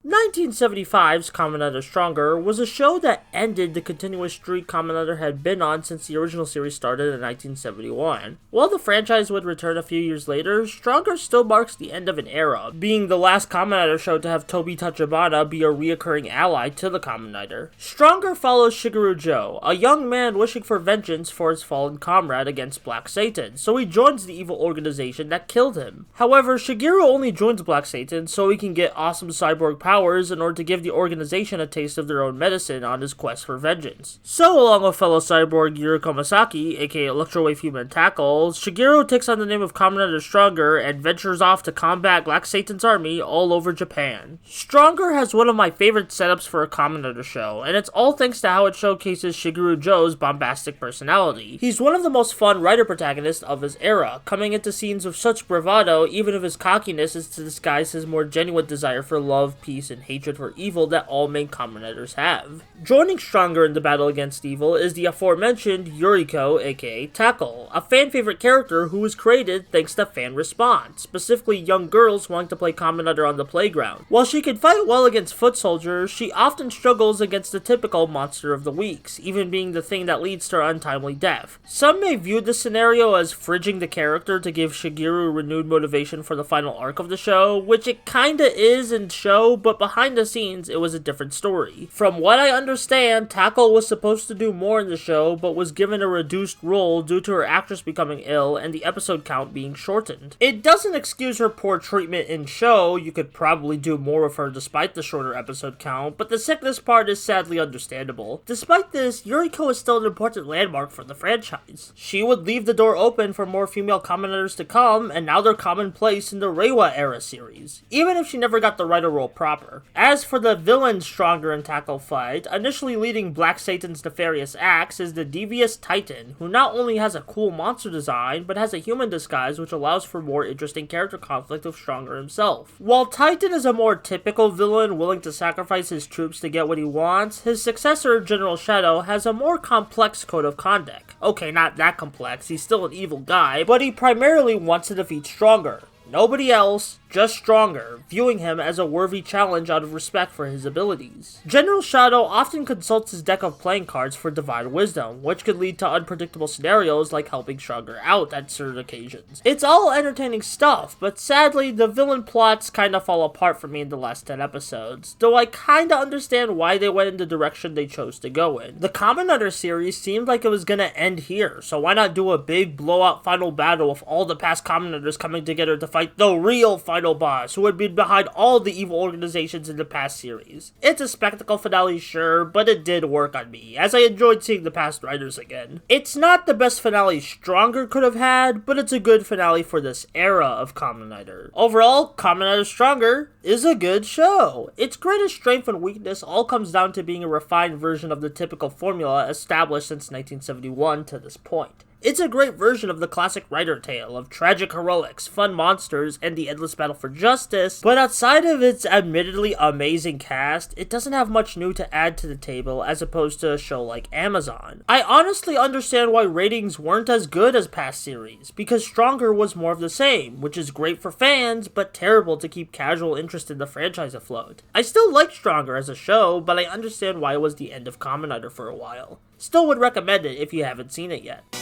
1975's Kamen Rider Stronger was a show that ended the continuous streak Kamen Rider had been on since the original series started in 1971. While the franchise would return a few years later, Stronger still marks the end of an era, being the last Kamen Rider show to have Tobi Tachibana be a reoccurring ally to the Kamen Rider. Stronger follows Shigeru Joe, a young man wishing for vengeance for his fallen comrade against Black Satan, so he joins the evil organization that killed him. However, Shigeru only joins Black Satan so he can get awesome cyborg powers in order to give the organization a taste of their own medicine on his quest for vengeance. So, along with fellow cyborg Yuriko Masaki, aka Electrowave Human Tackle, Shigeru takes on the name of Kamen Rider Stronger and ventures off to combat Black Satan's army all over Japan. Stronger has one of my favorite setups for a Kamen Rider show, and it's all thanks to how it showcases Shigeru Joe's bombastic personality. He's one of the most fun writer protagonists of his era, coming into scenes with such bravado even if his cockiness is to disguise his more genuine desire for love, peace, and hatred for evil that all main Kamen Riders have. Joining Stronger in the battle against evil is the aforementioned Yuriko, aka Tackle, a fan-favorite character who was created thanks to fan response, specifically young girls wanting to play Kamen Rider on the playground. While she can fight well against foot soldiers, she often struggles against the typical monster of the weeks, even being the thing that leads to her untimely death. Some may view this scenario as fridging the character to give Shigeru renewed motivation for the final arc of the show, which it kinda is in show, but behind the scenes, it was a different story. From what I understand, Tackle was supposed to do more in the show, but was given a reduced role due to her actress becoming ill and the episode count being shortened. It doesn't excuse her poor treatment in show, you could probably do more of her despite the shorter episode count, but the sickness part is sadly understandable. Despite this, Yuriko is still an important landmark for the franchise. She would leave the door open for more female Kamen Riders to come, and now they're commonplace in the Reiwa era series, even if she never got the writer role proper. As for the villain Stronger and Tackle fight, initially leading Black Satan's nefarious acts is the devious Titan, who not only has a cool monster design, but has a human disguise which allows for more interesting character conflict with Stronger himself. While Titan is a more typical villain willing to sacrifice his troops to get what he wants, his successor, General Shadow, has a more complex code of conduct. Okay, not that complex, he's still an evil guy, but he primarily wants to defeat Stronger. Nobody else, just Stronger, viewing him as a worthy challenge out of respect for his abilities. General Shadow often consults his deck of playing cards for divine wisdom, which could lead to unpredictable scenarios like helping Stronger out at certain occasions. It's all entertaining stuff, but sadly, the villain plots kinda fall apart for me in the last 10 episodes, though I kinda understand why they went in the direction they chose to go in. The Kamen Rider series seemed like it was gonna end here, so why not do a big blowout final battle with all the past Kamen Riders coming together to fight the real final boss who had been behind all the evil organizations in the past series. It's a spectacle finale, sure, but it did work on me, as I enjoyed seeing the past writers again. It's not the best finale Stronger could have had, but it's a good finale for this era of Kamen Rider. Overall, Kamen Rider Stronger is a good show. Its greatest strength and weakness all comes down to being a refined version of the typical formula established since 1971 to this point. It's a great version of the classic Rider tale of tragic heroics, fun monsters, and the endless battle for justice, but outside of its admittedly amazing cast, it doesn't have much new to add to the table as opposed to a show like Amazon. I honestly understand why ratings weren't as good as past series, because Stronger was more of the same, which is great for fans, but terrible to keep casual interest in the franchise afloat. I still like Stronger as a show, but I understand why it was the end of Kamen Rider for a while. Still would recommend it if you haven't seen it yet.